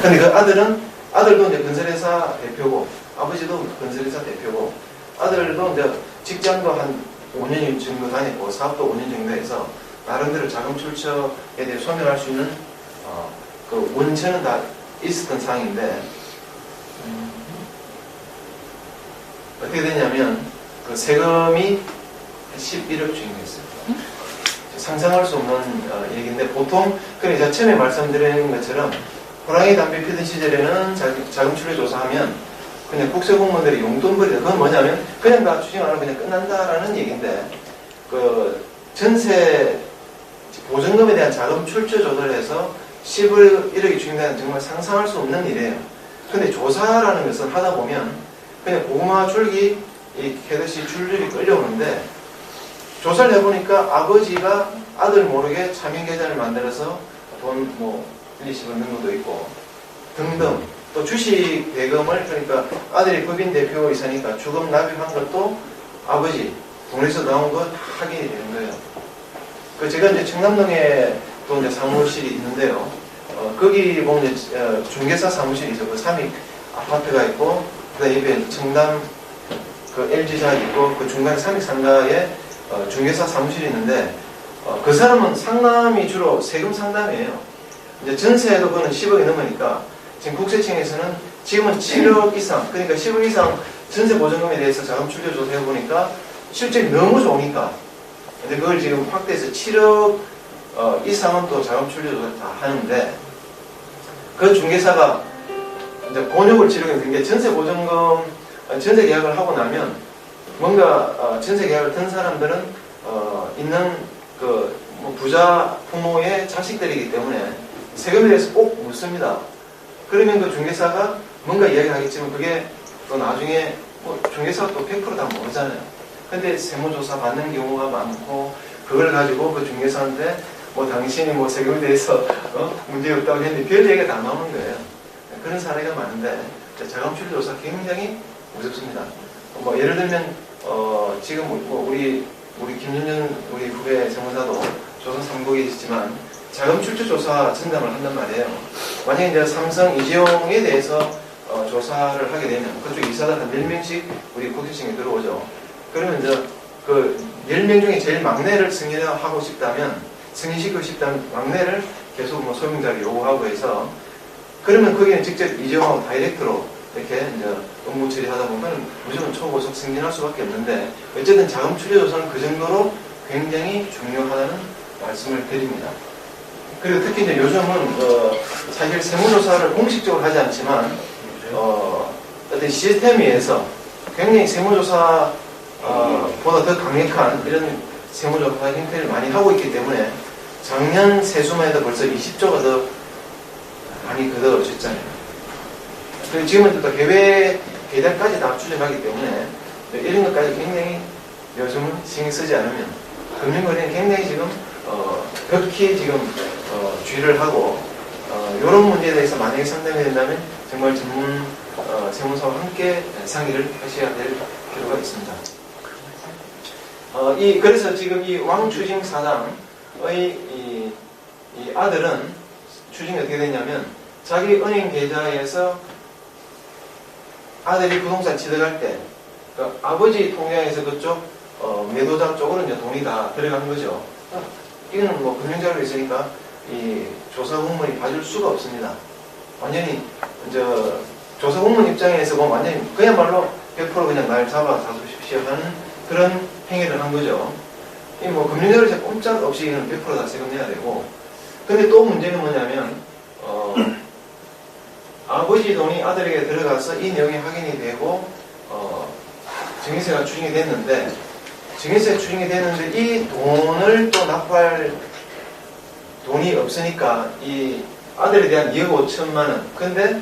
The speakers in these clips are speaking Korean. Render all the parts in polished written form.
근데 그 아들도 이제 건설회사 대표고, 아버지도 건설회사 대표고, 아들도 이제 직장도 한 5년 정도 다녔고, 사업도 5년 정도 해서, 나름대로 자금 출처에 대해 소멸할 수 있는, 그 원천은 다 있었던 상황인데, 어떻게 되냐면, 그 세금이 11억 주인이었어요. 상상할 수 없는 얘기인데, 보통, 그래, 제가 처음에 말씀드린 것처럼, 호랑이 담배 피던 시절에는 자금 출처 조사하면, 그냥 국세공무원들이 용돈벌이다. 그건 뭐냐면, 그냥 다 추징 안 하면 그냥 끝난다라는 얘기인데, 그, 전세, 보증금에 대한 자금 출처 조사를 해서 11억이 주인다는 정말 상상할 수 없는 일이에요. 근데 조사라는 것은 하다 보면, 그냥 고구마 줄기, 이 캐듯이 줄줄이 끌려오는데, 조사를 해보니까 아버지가 아들 모르게 차명계좌를 만들어서 돈 1,20억 넣는 것도 있고 등등, 또 주식 대금을, 그러니까 아들이 법인 대표이사니까 주금 납입한 것도 아버지 돈에서 나온 거 다 확인이 되는 거예요. 그 제가 이제 청남동에 또 이제 사무실이 있는데요. 거기 보면 이제 중개사 사무실이 있어. 그 삼익 아파트가 있고, 그다음에 옆에 청담 그 LG사 있고, 그 중간에 삼익 상가에 중개사 사무실이 있는데, 그 사람은 상담이 주로 세금 상담이에요. 이제 전세도 그거는 10억이 넘으니까, 지금 국세청에서는 지금은 7억 이상, 그러니까 10억 이상 전세 보증금에 대해서 자금 출처 조사해 보니까 실적이 너무 좋으니까, 근데 그걸 지금 확대해서 7억 이상은 또 자금 출처 조사를 다 하는데, 그 중개사가 이제 곤욕을 치르게 된 게, 전세 보증금, 전세 계약을 하고 나면 뭔가 전세 계약을 든 사람들은 있는 뭐 부자 부모의 자식들이기 때문에 세금에 대해서 꼭 묻습니다. 그러면 그 중개사가 뭔가 이야기하겠지만 그게 또 나중에 중개사가 또 100% 다 모르잖아요. 근데 세무조사 받는 경우가 많고, 그걸 가지고 그 중개사한테 당신이 세금에 대해서 문제가 없다고 했는데 별 얘기가 다 나오는 거예요. 그런 사례가 많은데, 자금 출처 조사 굉장히 무섭습니다. 예를 들면 지금 우리 김윤현 우리 후배 세무사도 조선 3국에 있지만 자금 출처 조사 전담을 한단 말이에요. 만약에 이제 삼성 이재용에 대해서 조사를 하게 되면 그쪽 이사들 한 10명씩 우리 국세청에 들어오죠. 그러면 이제 그 10명 중에 제일 막내를 승인하고 싶다면, 승인시키고 싶다면 막내를 계속 소명자를 요구하고 해서, 그러면 거기는 직접 이재용하고 다이렉트로 이렇게 이제 업무 처리하다 보면 무조건 초고속 승진할 수밖에 없는데, 어쨌든 자금 출처 조사는 그 정도로 굉장히 중요하다는 말씀을 드립니다. 그리고 특히 이제 요즘은 사실 세무조사를 공식적으로 하지 않지만 어떤 시스템에 의해서 굉장히 세무조사 보다 더 강력한 이런 세무조사 형태를 많이 하고 있기 때문에 작년 세수만 해도 벌써 20조가 더 많이 걷어졌잖아요. 그리고 지금은 또 해외 계좌까지 다 추정하기 때문에 이런 것까지 굉장히 요즘은 신경 쓰지 않으면 금융거래는 굉장히 지금 극히 지금 주의를 하고 이런 문제에 대해서 만약에 상담이 된다면 정말 전문 세무사와 함께 상의를 하셔야 될 필요가 있습니다. 그래서 지금 이 왕추징 사장의 이 아들은 추징이 어떻게 되냐면, 자기 은행 계좌에서 아들이 부동산 취득할 때 아버지 통장에서 그쪽 매도자 쪽으로 이제 돈이 다 들어간 거죠. 이거는 금융자료가 있으니까 이 조사 공무원이 봐줄 수가 없습니다. 완전히 이제 조사 공무원 입장에서 보면 완전히 그야말로 100% 그냥 날 잡아 다주십시오 하는 그런 행위를 한 거죠. 이 금융자료에서 꼼짝없이 이건 100% 다 세금 내야 되고, 근데 또 문제는 뭐냐면 아버지 돈이 아들에게 들어가서 이 내용이 확인이 되고 증여세가 추징이 됐는데, 이 돈을 또 납부할 돈이 없으니까 이 아들에 대한 2억 5천만 원. 근데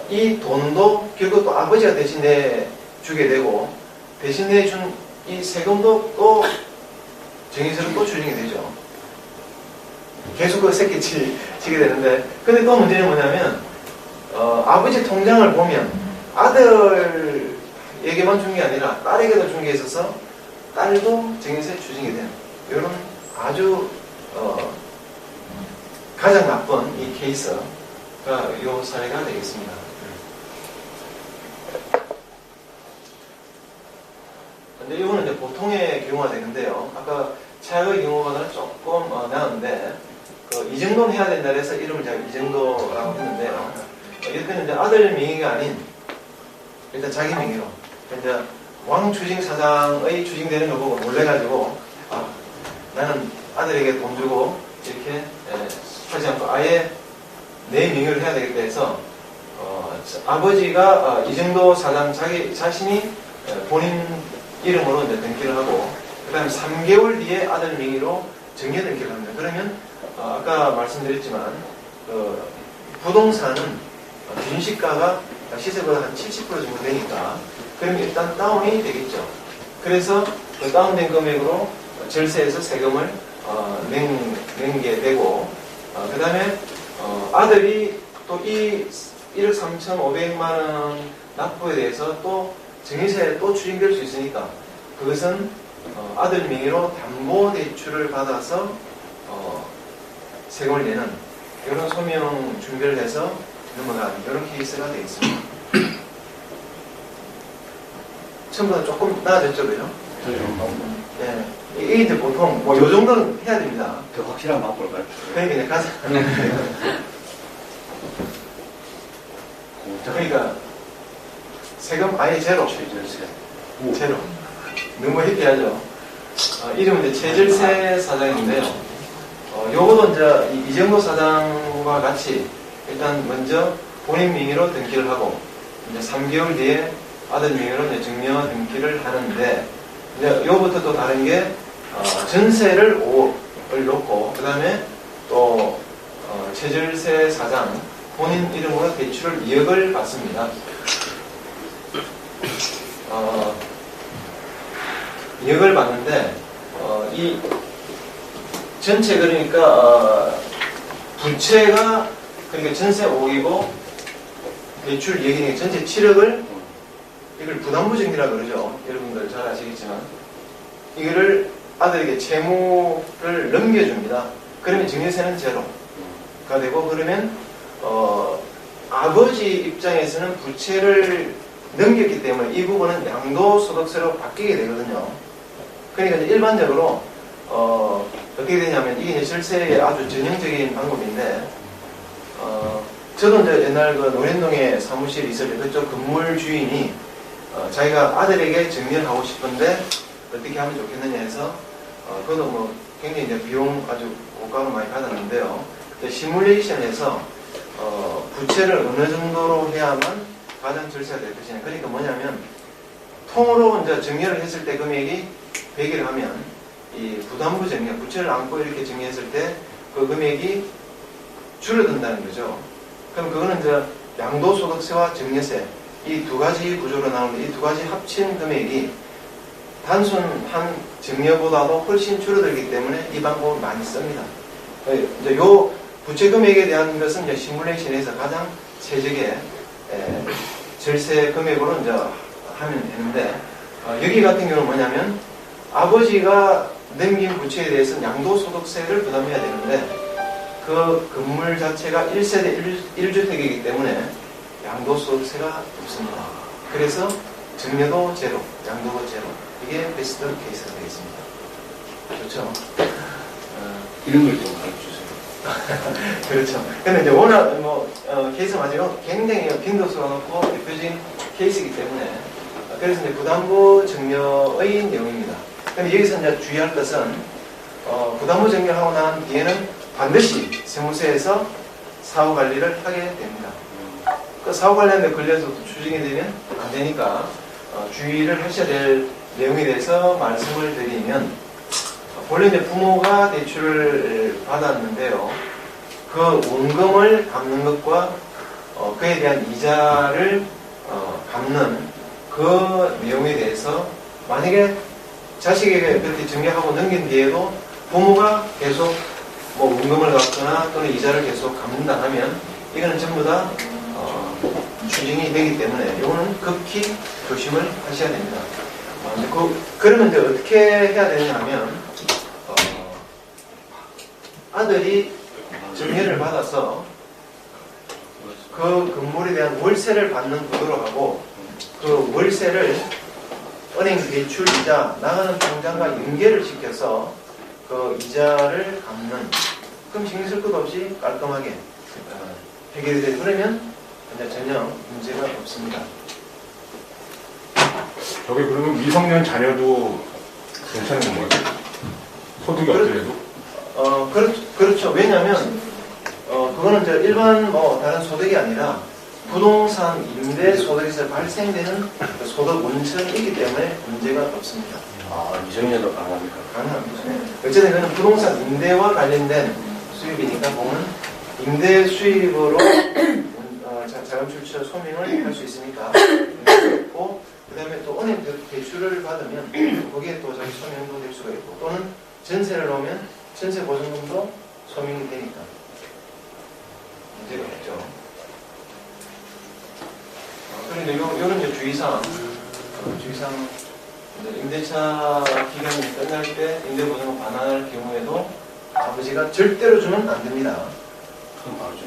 이 돈도 결국 또 아버지가 대신 내주게 되고, 대신 내준 이 세금도 또 증여세로 또 추징이 되죠. 계속 그 새끼 치게 되는데, 근데 또 문제는 뭐냐면 아버지 통장을 보면 아들에게만 준 게 아니라 딸에게도 준 게 있어서 딸도 증여세 추징이 되는 이런 아주 가장 나쁜 이 케이스. 요 사례가 되겠습니다. 근데 이거는 이제 보통의 경우가 되는데요. 아까 최악의 경우보다는 조금 나은데, 이 정도는 해야 된다 해서 이름을 제가 이 정도라고 했는데요. 이때는 이제 아들 명의가 아닌, 일단 자기 명의로. 이제 왕 추징 사장의 추징되는 걸 보고 놀래가지고, 나는 아들에게 돈 주고, 이렇게 하지 않고 아예 내 명의로 해야 되겠다 해서, 아버지가 이정도 사장 자신이 본인 이름으로 이제 등기를 하고, 그 다음에 3개월 뒤에 아들 명의로 정리 등기를 합니다. 그러면, 아까 말씀드렸지만, 부동산은 준시가가 시세보다 한 70% 정도 되니까, 그럼 일단 다운이 되겠죠. 그래서 그 다운된 금액으로 절세에서 세금을 낸 게 되고, 그 다음에 아들이 또 이 1억 3,500만 원 납부에 대해서 또 증여세에 또 추징될 수 있으니까 그것은 아들 명의로 담보대출을 받아서 세금을 내는 이런 소명 준비를 해서 넘어가는 이런 케이스가 되겠습니다. 처음보다 조금 나아졌죠, 그죠? 네. 이게 이제 보통 요 정도는 해야 됩니다. 더 확실한 방법을 가르쳐요. 그러니까 이제 가자. 그러니까 세금 아예 제로. 제로. 너무 해피하죠. 이름은 이제 최절세 사장인데요. 요거도 이제 이정도 사장과 같이 일단 먼저 본인 명의로 등기를 하고 이제 3개월 뒤에 아들 명의로 이제 증여 등기를 하는데 이제 요부터 또 다른 게 전세를 5을 놓고 그 다음에 또 최절세 사장 본인 이름으로 대출을 2억을 받습니다. 2억을 받는데 이 전체 그러니까 부채가 그러니까 전세 5억이고 대출 2억이니까 전체 7억을 이걸 부담부 정리라고 그러죠. 여러분들 잘 아시겠지만 이거를 아들에게 채무를 넘겨줍니다. 그러면 증여세는 제로가 되고 그러면 아버지 입장에서는 부채를 넘겼기 때문에 이 부분은 양도소득세로 바뀌게 되거든요. 그러니까 이제 일반적으로 어떻게 되냐면 이게 이제 절세의 아주 전형적인 방법인데 저도 이제 옛날 그 노련동에 사무실이 있을 때 그쪽 건물 주인이 자기가 아들에게 정리를 하고 싶은데 어떻게 하면 좋겠느냐 해서 그것도 뭐 굉장히 이제 비용 아주 고가로 많이 받았는데요. 시뮬레이션에서 부채를 어느 정도로 해야만 가장 절세가 될 것이냐. 그러니까 뭐냐면 통으로 이제 정리를 했을 때 금액이 100을 하면 이 부담부 정리, 부채를 안고 이렇게 정리했을 때 그 금액이 줄어든다는 거죠. 그럼 그거는 이제 양도소득세와 증여세 이 두 가지 구조로 나오는데 이 두 가지 합친 금액이 단순한 증여보다도 훨씬 줄어들기 때문에 이 방법을 많이 씁니다. 이제 요 부채 금액에 대한 것은 이제 시뮬레이션에서 가장 최적의 절세 금액으로 이제 하면 되는데 여기 같은 경우는 뭐냐면 아버지가 넘긴 부채에 대해서는 양도소득세를 부담해야 되는데 그 건물 자체가 1세대 1주택이기 때문에 양도소득세가 없습니다. 그래서 증여도 제로, 양도도 제로. 이게 베스트 케이스가 되겠습니다. 좋죠? 이런 걸 좀 가르쳐주세요. 그렇죠. 근데 이제 워낙 케이스 맞아요. 굉장히 빈도수가 높고 대표적인 케이스이기 때문에 그래서 이제 부담부 증여의 내용입니다. 근데 여기서 이제 주의할 것은 부담부 증여하고 난 뒤에는 반드시 세무서에서 사후 관리를 하게 됩니다. 그 사후 관리하는데 걸려서 추징이 되면 안 되니까 주의를 하셔야 될 내용에 대해서 말씀을 드리면 본래 이제 부모가 대출을 받았는데요. 그 원금을 갚는 것과 그에 대한 이자를 갚는 그 내용에 대해서 만약에 자식에게 그렇게 증여하고 넘긴 뒤에도 부모가 계속 뭐 원금을 갚거나 또는 이자를 계속 갚는다 하면 이거는 전부 다 추징이 되기 때문에 이거는 극히 조심을 하셔야 됩니다. 그러면 이제 어떻게 해야 되냐 하면 아들이 증여를 받아서 그 건물에 대한 월세를 받는 구조로 하고 그 월세를 은행 대출이자 나가는 통장과 연계를 시켜서 그 이자를 갚는 그럼 신경 쓸 것 없이 깔끔하게 해결이 되고 그러면 이제 전혀 문제가 없습니다. 저게 그러면 미성년 자녀도 괜찮은 건가요? 소득이 없더라도? 그렇죠. 왜냐하면 그거는 이제 일반 뭐 다른 소득이 아니라 부동산 임대 소득에서 발생되는 그 소득 원천이기 때문에 문제가 없습니다. 아, 미성년도 가능합니까? 가능합니다. 어쨌든 그는 부동산 임대와 관련된 수입이니까 보면 임대 수입으로 자금 출처 소명을 할 수 있으니까 그렇고 그다음에 또 은행 대출을 받으면 거기에 또 자기 소명도 될 수가 있고 또는 전세를 놓으면 전세 보증금도 소명이 되니까 문제가 없죠. 그런데 요런 이제 주의사항 임대차 기간이 끝날 때 임대보증금 반환할 경우에도 아버지가 절대로 주면 안 됩니다.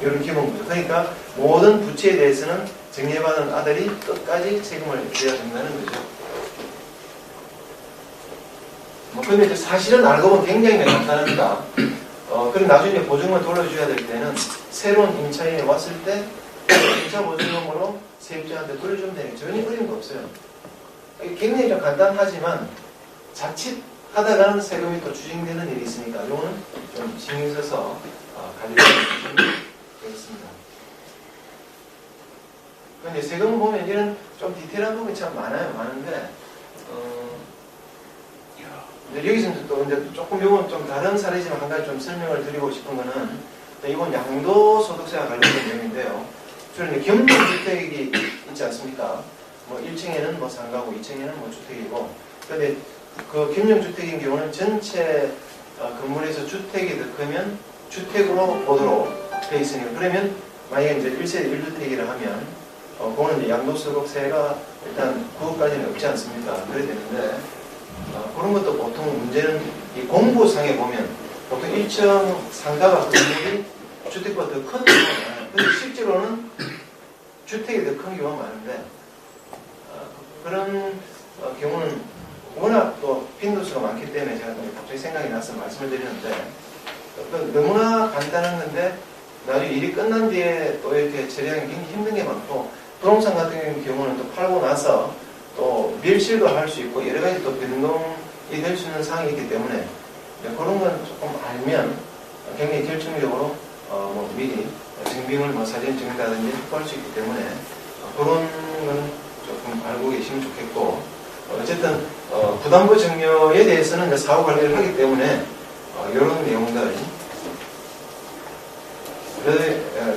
이런 기본구조. 그러니까 모든 부채에 대해서는 정리받은 아들이 끝까지 책임을 져야 된다는 거죠. 근데 이제 사실은 알고 보면 굉장히 간단합니다. 그럼 나중에 보증금을 돌려줘야 될 때는 새로운 임차인이 왔을 때 임차 보증금으로 세입자한테 돌려주면 되니까 전혀 어려운 거 없어요. 굉장히 좀 간단하지만 자칫 하다가는 세금이 또 추징되는 일이 있으니까 이거는 좀 신경 써서 관리를 해주시면 되겠습니다. 근데 세금 보면 이런 좀 디테일한 부분이 참 많은데 여기서 또 이제 조금 이건 좀 다른 사례지만 한 가지 좀 설명을 드리고 싶은 거는 이건 양도소득세와 관련된 내용인데요. 주로 이제 겸용주택이 있지 않습니까? 뭐 1층에는 뭐 상가고 2층에는 뭐 주택이고 그런데 그 겸용주택인 경우는 전체 건물에서 주택이 더 크면 주택으로 보도록 되어 있으니까 그러면 만약에 이제 1세대 1주택이라 하면 그거는 이제 양도소득세가 일단 그것까지는 없지 않습니까? 그래야 되는데 그런 것도 보통 문제는 이 공부상에 보면 보통 1층 상가가 건물이 주택보다 더 큰 경우가 많아요. 근데 실제로는 주택이 더 큰 경우가 많은데 그런 경우는 워낙 또 빈도수가 많기 때문에 제가 갑자기 생각이 나서 말씀을 드리는데 너무나 간단한 건데 나중에 일이 끝난 뒤에 또 이렇게 처리하기 굉장히 힘든 게 많고 부동산 같은 경우는 또 팔고 나서 또 밀실도 할 수 있고 여러 가지 또 변동이 될 수 있는 상황이 있기 때문에 그런 건 조금 알면 굉장히 결정적으로 뭐 미리 증빙을 뭐 사진 증명이라든지 확보할 수 있기 때문에 그런 건 조금 알고 계시면 좋겠고 어쨌든 부담부 증여에 대해서는 이제 사후 관리를 하기 때문에 이런 내용들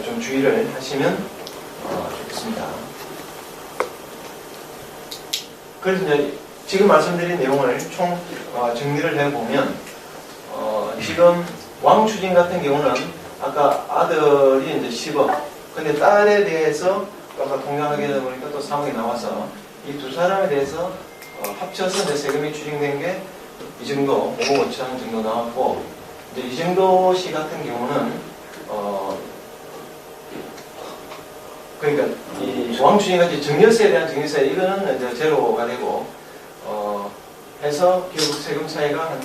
좀 주의를 하시면 좋겠습니다. 그래서 이제 지금 말씀드린 내용을 총 정리를 해보면 지금 왕추진 같은 경우는 아까 아들이 이제 10억 근데 딸에 대해서 아까 동양하게 되다 보니까 또 3억이 나와서 이 두 사람에 대해서 합쳐서 이제 세금이 추징된 게 이 정도 5억 5천 정도 나왔고 이제 이정도 씨 같은 경우는 그러니까 이 왕추징같이 증여세에 대한 증여세 이거는 이제 제로가 되고 해서 결국 세금 차이가 한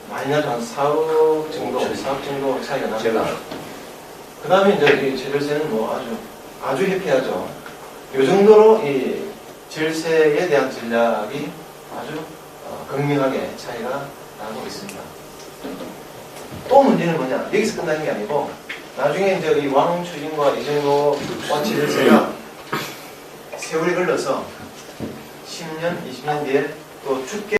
많이 나죠. 한 4억 정도 4억 정도 차이가 납니다. 그 다음에 이제 이 재료세는 뭐 아주 해피하죠. 이 정도로 이 절세에 대한 전략이 아주 극명하게 차이가 나고 있습니다. 또 문제는 뭐냐? 여기서 끝나는 게 아니고 나중에 이제 이 왕추징과 이정도와 절세가 세월이 흘러서 10년, 20년 뒤에 또 죽게